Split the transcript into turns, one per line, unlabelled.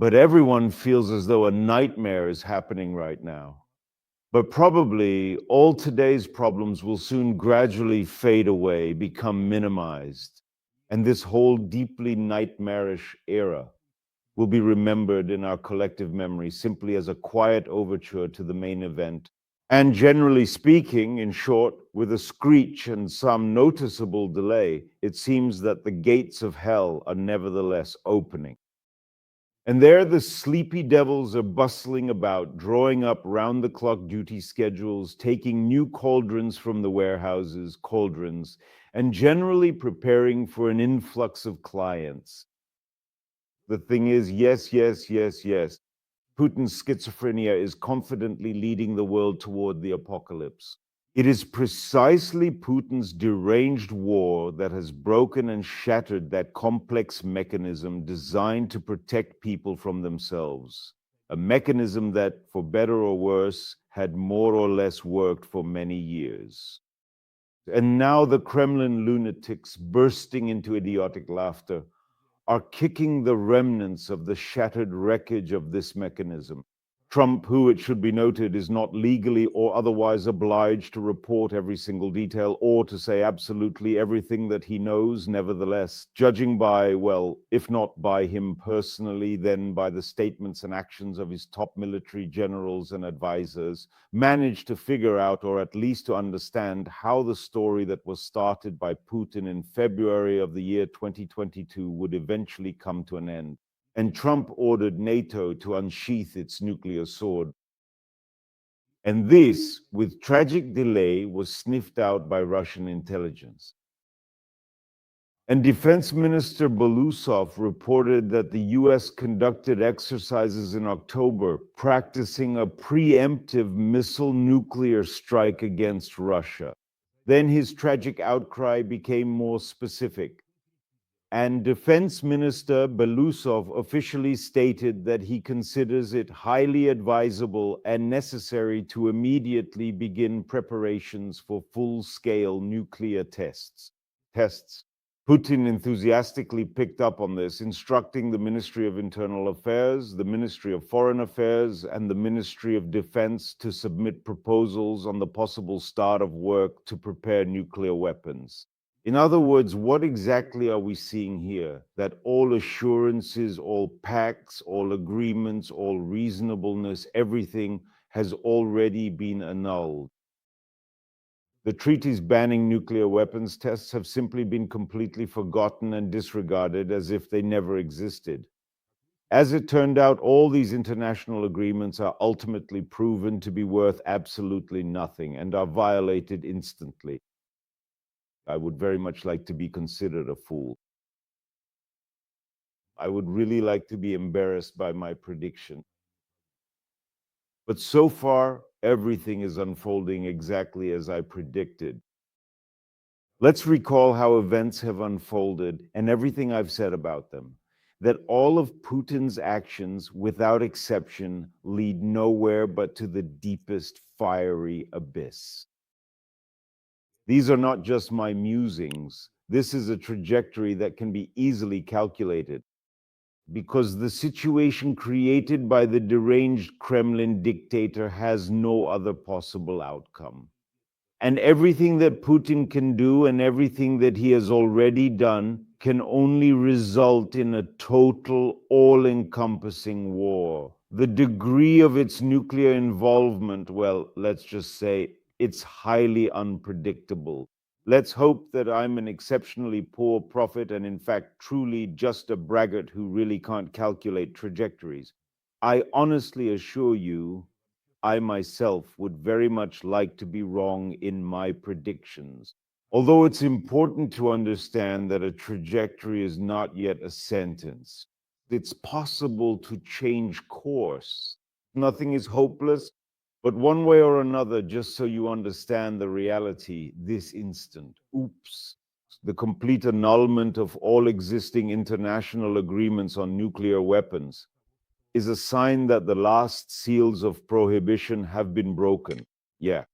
But everyone feels as though a nightmare is happening right now. But probably all today's problems will soon gradually fade away, become minimized. And this whole deeply nightmarish era will be remembered in our collective memory simply as a quiet overture to the main event. And generally speaking, in short, with a screech and some noticeable delay, it seems that the gates of hell are nevertheless opening. And there the sleepy devils are bustling about, drawing up round-the-clock duty schedules, taking new cauldrons from the warehouses, cauldrons, and generally preparing for an influx of clients. The thing is, yes, Putin's schizophrenia is confidently leading the world toward the apocalypse. It is precisely Putin's deranged war that has broken and shattered that complex mechanism designed to protect people from themselves. A mechanism that, for better or worse, had more or less worked for many years. And now the Kremlin lunatics, bursting into idiotic laughter, are kicking the remnants of the shattered wreckage of this mechanism. Trump, who, it should be noted, is not legally or otherwise obliged to report every single detail or to say absolutely everything that he knows, nevertheless, judging by, well, if not by him personally, then by the statements and actions of his top military generals and advisors, managed to figure out, or at least to understand, how the story that was started by Putin in February of the year 2022 would eventually come to an end. And Trump ordered NATO to unsheath its nuclear sword. And this, with tragic delay, was sniffed out by Russian intelligence. And Defense Minister Belousov reported that the US conducted exercises in October, practicing a preemptive missile nuclear strike against Russia. Then his tragic outcry became more specific. And Defense Minister Belousov officially stated that he considers it highly advisable and necessary to immediately begin preparations for full-scale nuclear tests. Putin enthusiastically picked up on this, instructing the Ministry of Internal Affairs, the Ministry of Foreign Affairs, and the Ministry of Defense to submit proposals on the possible start of work to prepare nuclear weapons. In other words, what exactly are we seeing here? That all assurances, all pacts, all agreements, all reasonableness, everything has already been annulled. The treaties banning nuclear weapons tests have simply been completely forgotten and disregarded as if they never existed. As it turned out, all these international agreements are ultimately proven to be worth absolutely nothing and are violated instantly. I would very much like to be considered a fool. I would really like to be embarrassed by my prediction. But so far, everything is unfolding exactly as I predicted. Let's recall how events have unfolded and everything I've said about them. That all of Putin's actions, without exception, lead nowhere but to the deepest fiery abyss. These are not just my musings. This is a trajectory that can be easily calculated, because the situation created by the deranged Kremlin dictator has no other possible outcome. And everything that Putin can do and everything that he has already done can only result in a total, all-encompassing war. The degree of its nuclear involvement, well, let's just say, it's highly unpredictable. Let's hope that I'm an exceptionally poor prophet and in fact truly just a braggart who really can't calculate trajectories. I honestly assure you, I myself would very much like to be wrong in my predictions. Although it's important to understand that a trajectory is not yet a sentence. It's possible to change course. Nothing is hopeless, but one way or another, just so you understand the reality, this instant, oops, the complete annulment of all existing international agreements on nuclear weapons is a sign that the last seals of prohibition have been broken. Yeah,